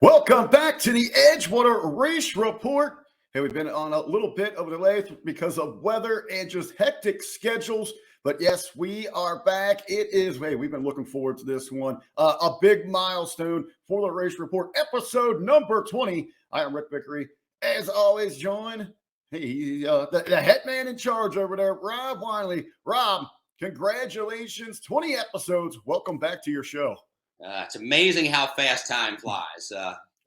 Welcome back to the Edgewater Race Report. Hey, we've been on a little bit of a delay because of weather and just hectic schedules. But yes, we are back. We've been looking forward to this one. A big milestone for the Race Report, episode number 20. I am Rick Vickery. As always, joined, the head man in charge over there, Rob Wiley. Rob, congratulations, 20 episodes. Welcome back to your show. It's amazing how fast time flies.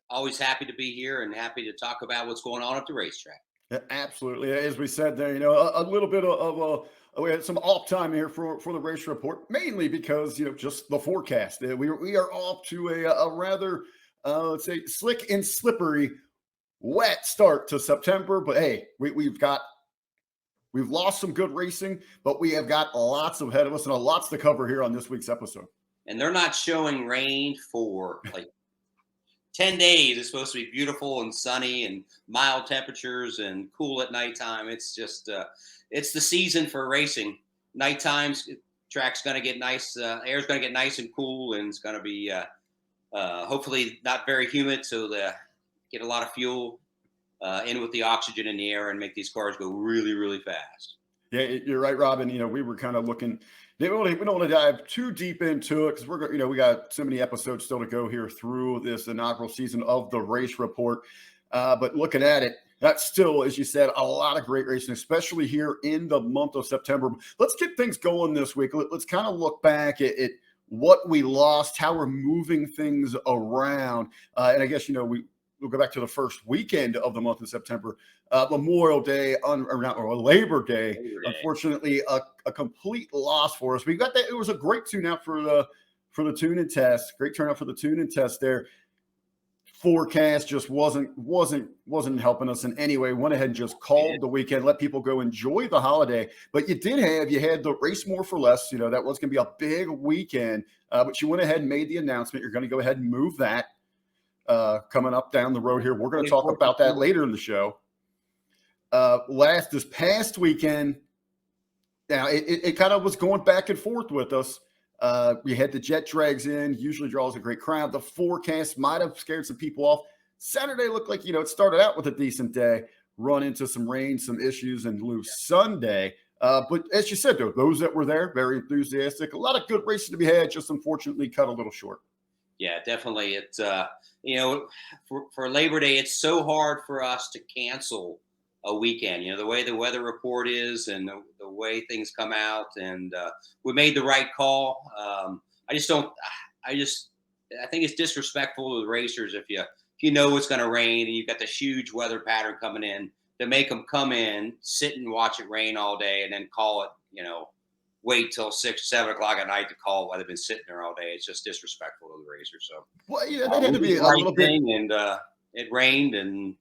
Always happy to be here and happy to talk about what's going on at the racetrack. Yeah, absolutely. As we said there, a little bit of we had some off time here for the race report, mainly because, just the forecast. We are off to a rather, let's say, slick and slippery, wet start to September. But hey, we've lost some good racing, but we have got lots ahead of us and lots to cover here on this week's episode. And they're not showing rain for like 10 days. It's supposed to be beautiful and sunny and mild temperatures and cool at nighttime. It's just, it's the season for racing. Nighttime's track's going to get nice. Air's going to get nice and cool, and it's going to be hopefully not very humid, so they get a lot of fuel in with the oxygen in the air and make these cars go really, really fast. Yeah, you're right, Robin. We were kind of looking. We don't want to dive too deep into it because we got so many episodes still to go here through this inaugural season of the Race Report. But looking at it, that's still, as you said, a lot of great racing, especially here in the month of September. Let's get things going this week. Let's kind of look back at what we lost, how we're moving things around, and I guess we'll go back to the first weekend of the month of September, Memorial Day or Labor Day. Unfortunately, a complete loss for us. We got that. It was a great turnout for the tune and test. Great turnout for the tune and test there. Forecast just wasn't helping us in any way. Went ahead and just called the weekend, let people go enjoy the holiday. But you had the race more for less. That was going to be a big weekend. But you went ahead and made the announcement. You're going to go ahead and move that. Coming up down the road here. We're going to talk about that later in the show. This past weekend, now it kind of was going back and forth with us. We had the jet drags in, usually draws a great crowd. The forecast might have scared some people off. Saturday looked like, it started out with a decent day, run into some rain, some issues, and lose Sunday. But as you said, though, those that were there, very enthusiastic. A lot of good racing to be had, just unfortunately cut a little short. Yeah, definitely. It's, for Labor Day, it's so hard for us to cancel a weekend, the way the weather report is and the way things come out. And we made the right call. I think it's disrespectful to the racers if you know it's going to rain and you've got this huge weather pattern coming in, to make them come in, sit and watch it rain all day and then call it, wait till 6, 7 o'clock at night to call while they've been sitting there all day. It's just disrespectful to the racers. So, that had to be a little bit. And it rained, and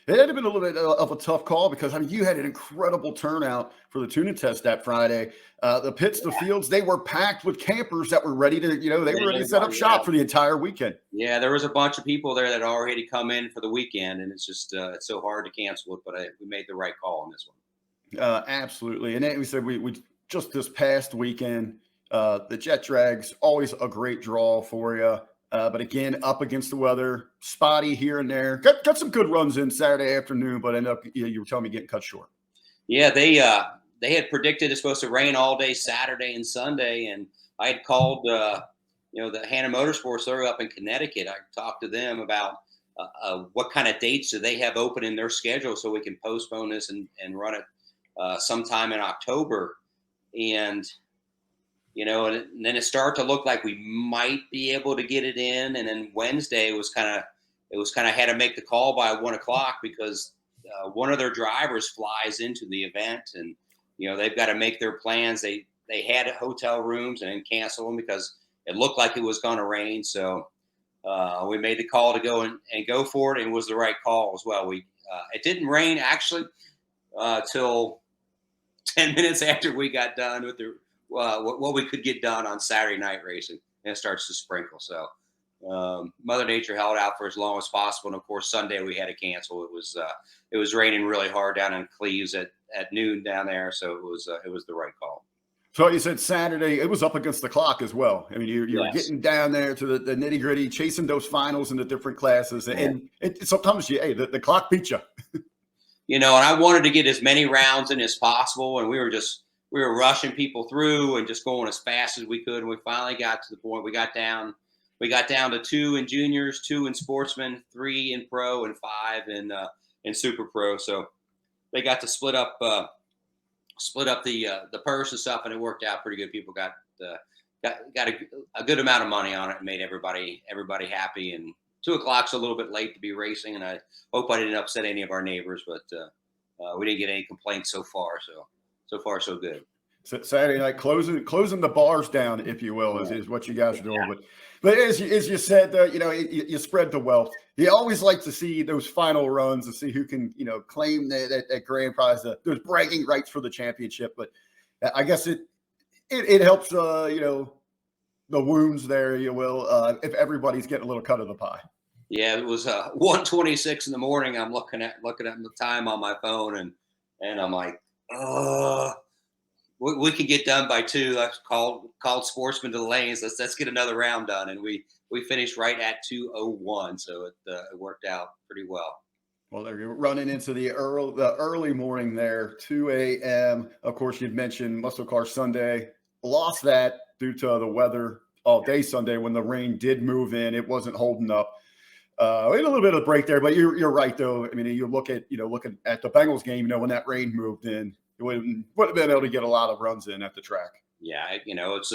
it had been a little bit of a tough call because you had an incredible turnout for the tune and test that Friday. The pits, the fields, they were packed with campers that were ready to, they were ready to set up shop for the entire weekend. Yeah, there was a bunch of people there that already come in for the weekend, and it's just it's so hard to cancel it. But we made the right call on this one. Absolutely, and then we said we just this past weekend, the jet drags, always a great draw for you. But again, up against the weather, spotty here and there. Got some good runs in Saturday afternoon, but ended up, you were telling me, getting cut short. Yeah, they had predicted it's supposed to rain all day Saturday and Sunday, and I had called the Hannah Motorsports. They're up in Connecticut. I talked to them about what kind of dates do they have open in their schedule so we can postpone this and run it sometime in October. And and then it started to look like we might be able to get it in. And then Wednesday was kind of had to make the call by 1 o'clock because one of their drivers flies into the event, and they've got to make their plans. They had hotel rooms and then cancel them because it looked like it was going to rain. So we made the call to go and go for it, and it was the right call as well. It didn't rain actually till 10 minutes after we got done with what we could get done on Saturday night racing, and it starts to sprinkle. So Mother Nature held out for as long as possible. And of course, Sunday we had to cancel. It was raining really hard down in Cleves at noon down there. So it was the right call. So you said Saturday, it was up against the clock as well. I mean, you were Yes. getting down there to the nitty gritty, chasing those finals in the different classes. And sometimes the clock beats you. And I wanted to get as many rounds in as possible. And we were rushing people through and just going as fast as we could. And we finally got to the point we got down to 2 in juniors, 2 in sportsmen, 3 in pro, and 5 in super pro. So they got to split up the purse and stuff, and it worked out pretty good. People got a good amount of money on it and made everybody happy. And 2 o'clock's a little bit late to be racing, and I hope I didn't upset any of our neighbors, but we didn't get any complaints so far. So far so good. Saturday night closing the bars down, if you will, is what you guys are doing. But as you said, you spread the wealth. You always like to see those final runs and see who can claim that grand prize. There's bragging rights for the championship, but I guess it helps the wounds there, you will, if everybody's getting a little cut of the pie. Yeah, it was 1:26 in the morning. I'm looking at the time on my phone, and I'm like, we can get done by 2. I called sportsmen to the lanes. Let's get another round done, and we finished right at 2:01. So it worked out pretty well. Well, they're running into the early morning there, 2 a.m. Of course, you'd mentioned Muscle Car Sunday. Lost that due to the weather all day Sunday when the rain did move in. It wasn't holding up. We had a little bit of a break there, but you're right though. I mean, you looking at the Bengals game, when that rain moved in, you wouldn't have been able to get a lot of runs in at the track. Yeah, it's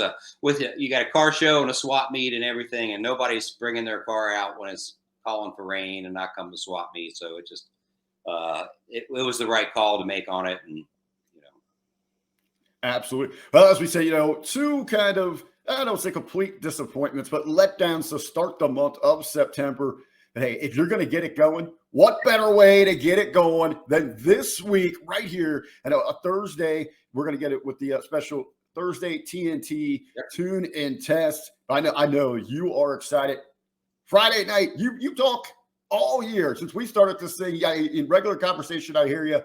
you got a car show and a swap meet and everything, and nobody's bringing their car out when it's calling for rain and not come to swap meet. So it just it was the right call to make on it, and Absolutely. Well, as we say, 2 kind of, I don't say complete disappointments, but letdowns to start the month of September. Hey, if you're going to get it going, what better way to get it going than this week right here? And a Thursday, we're going to get it with the special Thursday TNT Tune and Test. I know you are excited. Friday night, you talk all year since we started this thing. Yeah, in regular conversation, I hear you.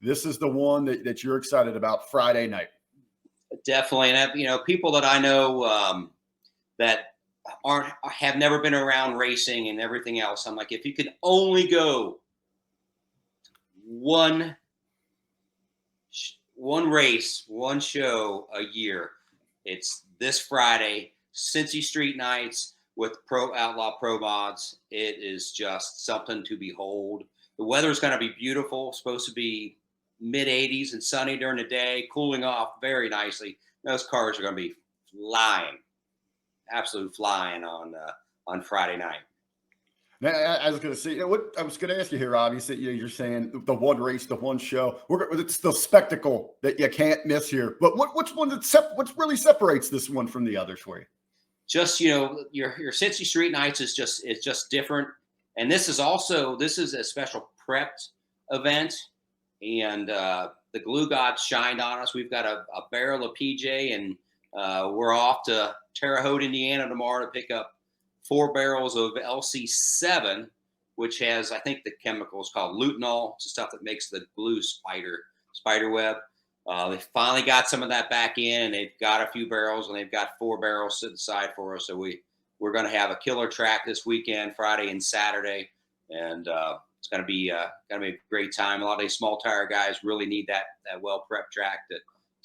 This is the one that you're excited about, Friday night. Definitely. And, people that I know that have never been around racing and everything else, I'm like, if you could only go one race, one show a year, it's this Friday, Cincy Street Nights with Outlaw Pro Mods. It is just something to behold. The weather is going to be beautiful. It's supposed to be mid-80s and sunny during the day, cooling off very nicely. Those cars are going to be flying, absolute flying on Friday night. Now, I was going to say, what I was going to ask you here, Rob. You said you're saying the one race, the one show. It's the spectacle that you can't miss here. But what really separates this one from the others for you? Just your Cincy Street Nights is just different, and this is a special prepped event. And the glue gods shined on us. We've got a barrel of PJ, and we're off to Terre Haute, Indiana tomorrow to pick up 4 barrels of LC7, which has, I think the chemical is called lutenol. It's the stuff that makes the glue spider web. They finally got some of that back in, and they've got a few barrels, and they've got 4 barrels set aside for us. So we're going to have a killer track this weekend, Friday and Saturday, and it's going to be a great time. A lot of these small tire guys really need that well prepped track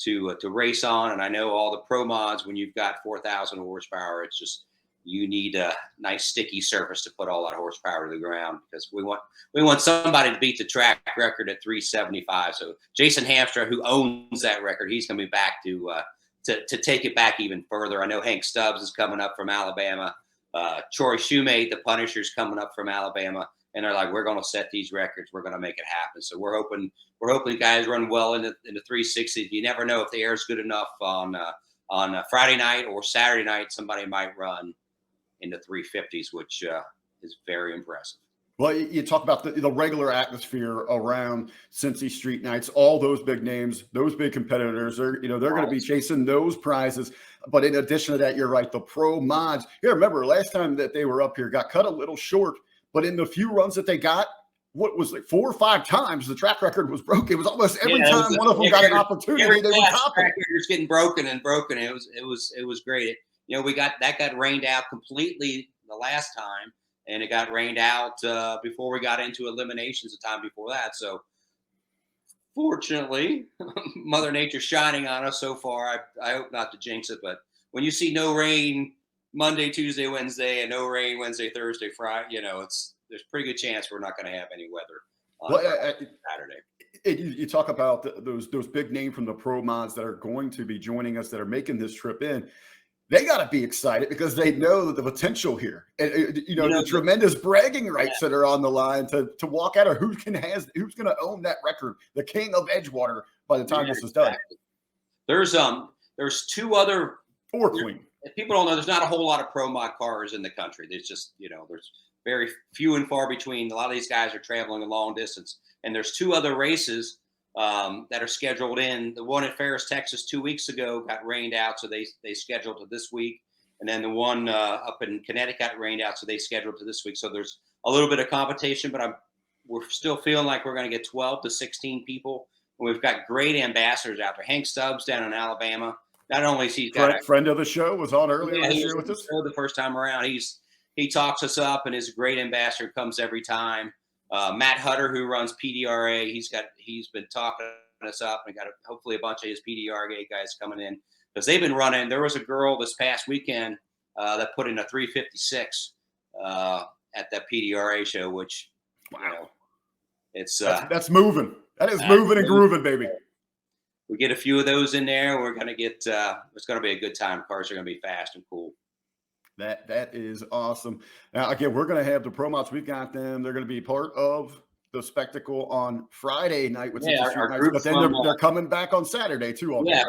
to race on. And I know all the pro mods, when you've got 4,000 horsepower, it's just you need a nice sticky surface to put all that horsepower to the ground, because we want somebody to beat the track record at 375. So Jason Hamstra, who owns that record, he's going to be back to take it back even further. I know Hank Stubbs is coming up from Alabama. Troy Shoemate, the Punisher's coming up from Alabama. And they're like, we're going to set these records. We're going to make it happen. So we're hoping guys run well in the 360. You never know if the air is good enough on Friday night or Saturday night. Somebody might run in the 350s, which is very impressive. Well, you talk about the regular atmosphere around Cincy Street Nights, all those big names, those big competitors, they're going to be chasing those prizes. But in addition to that, you're right, the pro mods. Yeah, remember last time that they were up here got cut a little short. But in the few runs that they got, what was it, 4 or 5 times the track record was broken. It was almost every Yeah, time one of them got an opportunity, they would top it. Track record's getting broken and broken. It was great. We got rained out completely the last time, and it got rained out before we got into eliminations the time before that. So fortunately, Mother Nature's shining on us so far. I hope not to jinx it, but when you see no rain Monday, Tuesday, Wednesday, and no rain Wednesday, Thursday, Friday, there's a pretty good chance we're not going to have any weather on Saturday. You talk about those big names from the pro mods that are going to be joining us, that are making this trip in. They got to be excited because they know the potential here, and the tremendous bragging rights that are on the line to walk out, or who's going to own that record, the king of Edgewater, by the time this is done. There's 2 other queen. If people don't know, there's not a whole lot of pro mod cars in the country. There's just there's very few and far between. A lot of these guys are traveling a long distance, and there's 2 other races that are scheduled in. The one in Ferris, Texas, 2 weeks ago got rained out, so they scheduled to this week. And then the one up in Connecticut got rained out, so they scheduled to this week. So there's a little bit of competition, but we're still feeling like we're going to get 12 to 16 people. And we've got great ambassadors out there. Hank Stubbs down in Alabama. Not only is he got a friend of the show, was on earlier this year with us. The first time around, he talks us up and is a great ambassador. Comes every time. Matt Hutter, who runs PDRA, he's been talking us up, and got hopefully a bunch of his PDRA guys coming in, because they've been running. There was a girl this past weekend that put in a 3:56 at that PDRA show, which it's that's moving. That is moving and grooving, baby. We get a few of those in there. We're gonna get. It's gonna be a good time. Cars are gonna be fast and cool. That is awesome. Now, again, we're going to have the pro mods. We've got them. They're going to be part of the spectacle on Friday night with our nights, but then they're coming back on Saturday too. Right?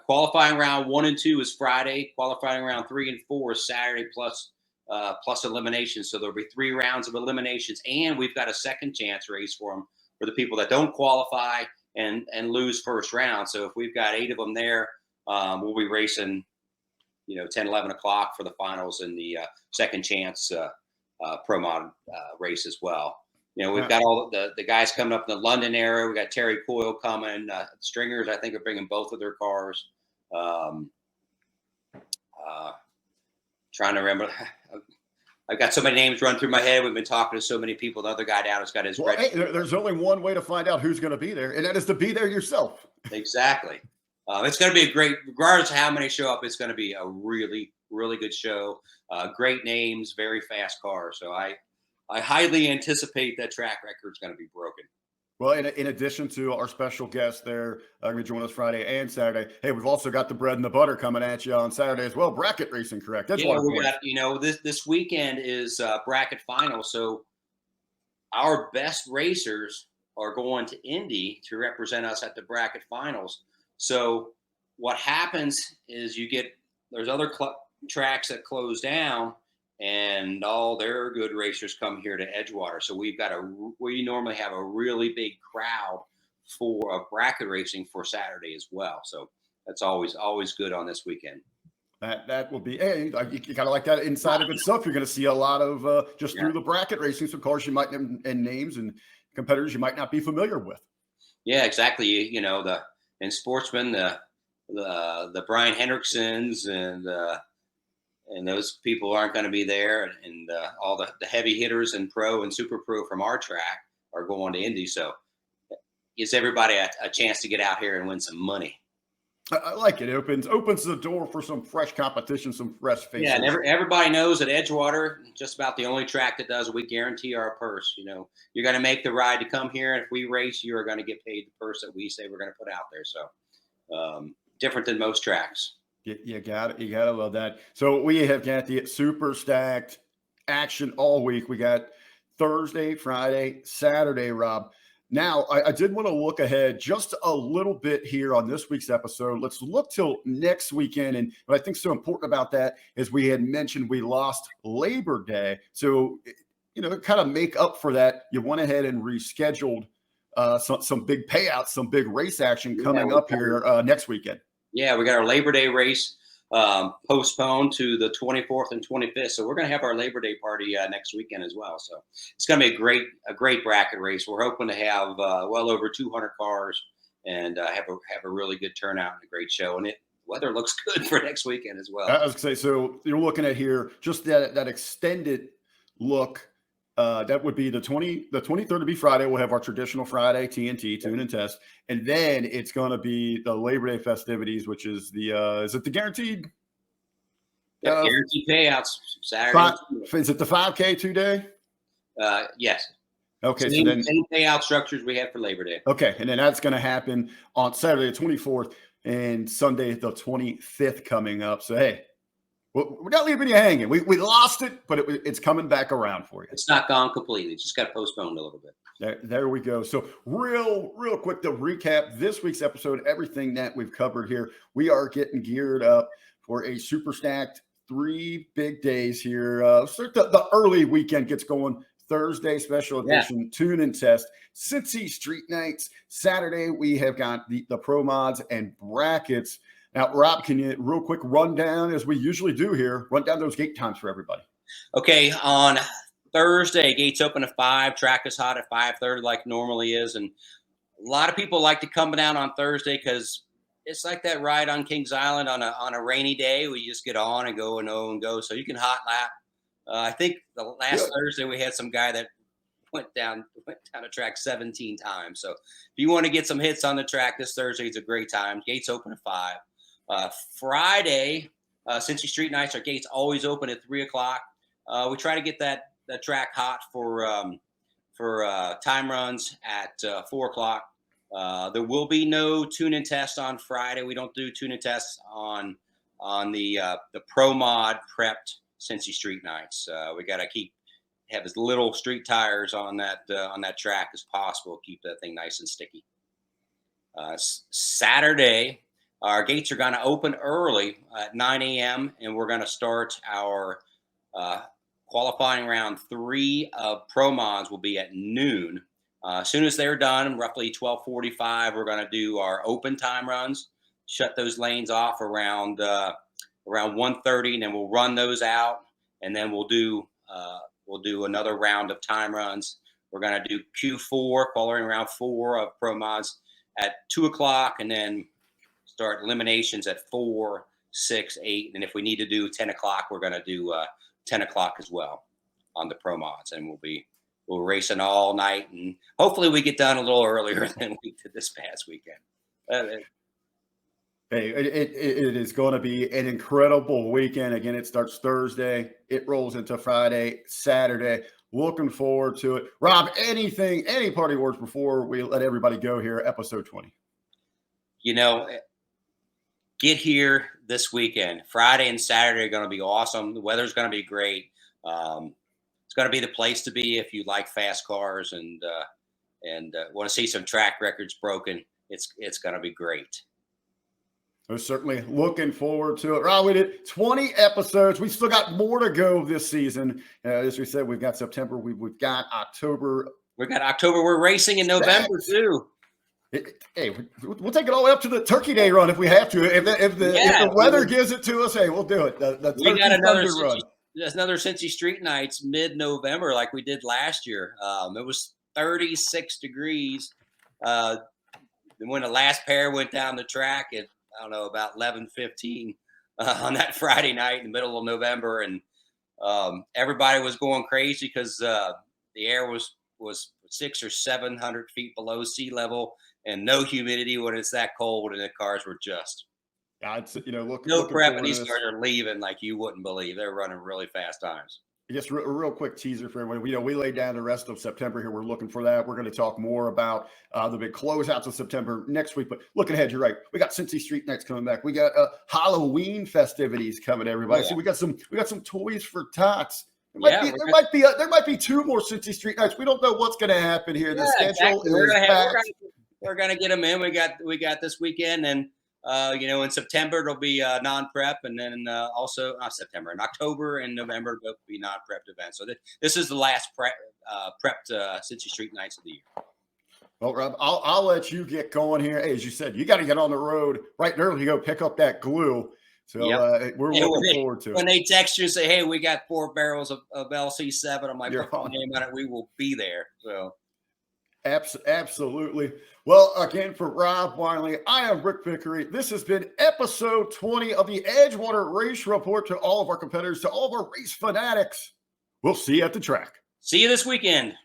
Qualifying round 1 and 2 is Friday. Qualifying round 3 and 4 is Saturday, plus eliminations. So there'll be 3 rounds of eliminations, and we've got a second chance race for them, for the people that don't qualify and lose first round. So if we've got 8 of them there, we'll be racing 10, 11 o'clock for the finals in the second chance pro mod race as well. We've got all the guys coming up in the London area. We got Terry Coyle coming. Stringers, I think, are bringing both of their cars. Trying to remember. I've got so many names run through my head. We've been talking to so many people. The other guy down has got his red. Hey, there's only one way to find out who's going to be there, and that is to be there yourself. Exactly. It's going to be a great, regardless of how many show up, it's going to be a really, really good show. Great names, very fast cars. So I highly anticipate that track record is going to be broken. Well, in addition to our special guests there, going to join us Friday and Saturday. Hey, we've also got the bread and the butter coming at you on Saturday as well. Bracket racing, correct? That's this weekend is bracket final. So our best racers are going to Indy to represent us at the bracket finals. So what happens is there's other tracks that close down, and all their good racers come here to Edgewater. So we normally have a really big crowd for bracket racing for Saturday as well. So that's always good on this weekend. That will be, you kind of like that inside of itself. You're going to see a lot of through the bracket racing, some cars you might and names and competitors you might not be familiar with. Yeah, exactly. In sportsmen, the Brian Hendricksons and those people aren't going to be there, and all the heavy hitters and pro and super pro from our track are going to Indy. So it gives everybody a chance to get out here and win some money. I like it. It opens the door for some fresh competition, some fresh faces. Yeah, and everybody knows that Edgewater, just about the only track that does. We guarantee our purse. You're going to make the ride to come here, and if we race, you are going to get paid the purse that we say we're going to put out there. So different than most tracks. You got it. You got to love that. So we have got the super stacked action all week. We got Thursday, Friday, Saturday, Rob. Now, I did want to look ahead just a little bit here on this week's episode. Let's look till next weekend. And what I think is so important about that is we had mentioned we lost Labor Day. So, kind of make up for that, you went ahead and rescheduled some big payouts, some big race action coming up here next weekend. Yeah, we got our Labor Day race postponed to the 24th and 25th. So we're going to have our Labor Day party next weekend as well. So it's going to be a great bracket race. We're hoping to have well over 200 cars and have a really good turnout and a great show. And weather looks good for next weekend as well. I was going to say, so you're looking at here just that extended look. That would be the 23rd to be Friday. We'll have our traditional Friday TNT tune and test, and then it's going to be the Labor Day festivities, which is is it the guaranteed? Guaranteed payouts Saturday. Is it the 5K 2-day? Yes. Okay, same payout structures we have for Labor Day. Okay, and then that's going to happen on Saturday the 24th and Sunday the 25th coming up. So hey. We're not leaving you hanging. We lost it, but it's coming back around for you. It's not gone completely. It's just got postponed a little bit. There we go. So real quick to recap this week's episode, everything that we've covered here. We are getting geared up for a super stacked 3 big days here. So the early weekend gets going. Thursday special edition tune and test. Cincy Street Nights. Saturday we have got the pro mods and brackets. Now, Rob, can you real quick run down, as we usually do here, run down those gate times for everybody? Okay, on Thursday, gates open at 5, track is hot at 5:30 like normally is. And a lot of people like to come down on Thursday because it's like that ride on Kings Island on a rainy day. We just get on and go and go. So you can hot lap. I think the last Thursday we had some guy that went down a track 17 times. So if you want to get some hits on the track this Thursday, it's a great time. Gates open at 5. Friday, Cincy Street Nights, our gates always open at 3 o'clock. We try to get that track hot for time runs at 4 o'clock. There will be no tune and test on Friday. We don't do tune and tests on the pro mod prepped Cincy Street Nights. We got to have as little street tires on that track as possible. Keep that thing nice and sticky. Saturday, our gates are going to open early at 9 a.m. and we're going to start our qualifying round 3 of pro mods will be at noon. As soon as they're done, roughly 12:45, we're going to do our open time runs, shut those lanes off around 1:30, and then we'll run those out, and then we'll do another round of time runs. We're going to do Q4, qualifying round 4 of pro mods at 2 o'clock, and then start eliminations at 4, 6, 8. And if we need to do 10 o'clock, we're going to do 10 o'clock as well on the pro mods. And we'll racing all night. And hopefully we get done a little earlier than we did this past weekend. Hey, it is going to be an incredible weekend. Again, it starts Thursday. It rolls into Friday, Saturday. Looking forward to it. Rob, any party words before we let everybody go here, episode 20? Get here this weekend. Friday and Saturday are going to be awesome. The weather's going to be great. It's going to be the place to be if you like fast cars and want to see some track records broken. It's going to be great. We're certainly looking forward to it. Rob, we did 20 episodes. We still got more to go this season. As we said, we've got September. We've got October. We've got October. We're racing in November too. Hey, we'll take it all the way up to the Turkey Day run if we have to. If the weather gives it to us, hey, we'll do it. We got another Cincy Street Nights mid-November like we did last year. It was 36 degrees. When the last pair went down the track at, about 11:15 on that Friday night in the middle of November, and everybody was going crazy because the air was 600 or 700 feet below sea level. And no humidity when it's that cold, and the cars were just no prep, and these cars are leaving like you wouldn't believe. They're running really fast times. Just a real quick teaser for everybody. We laid down the rest of September here. We're looking for that. We're going to talk more about the big closeouts of September next week. But looking ahead, you're right. We got Cincy Street Nights coming back. We got Halloween festivities coming. Everybody, so we got some toys for tots. There might be 2 more Cincy Street Nights. We don't know what's going to happen here. The schedule is packed. We're gonna get them in. We got this weekend, and in September it'll be non-prep, and then also not September, in October and November it'll be non-prepped events. So this is the last prepped Cincy Street Nights of the year. Well, Rob, I'll let you get going here. Hey, as you said, you got to get on the road right and early to go pick up that glue. So we're And looking forward to when it. they text you and say, "Hey, we got 4 barrels of LC7," I'm like, You're "Put my on. name on it. We will be there." So. Absolutely. Well, again, for Rob Wiley, I am Rick Vickery. This has been episode 20 of the Edgewater Race Report. To all of our competitors, to all of our race fanatics, we'll see you at the track. See you this weekend.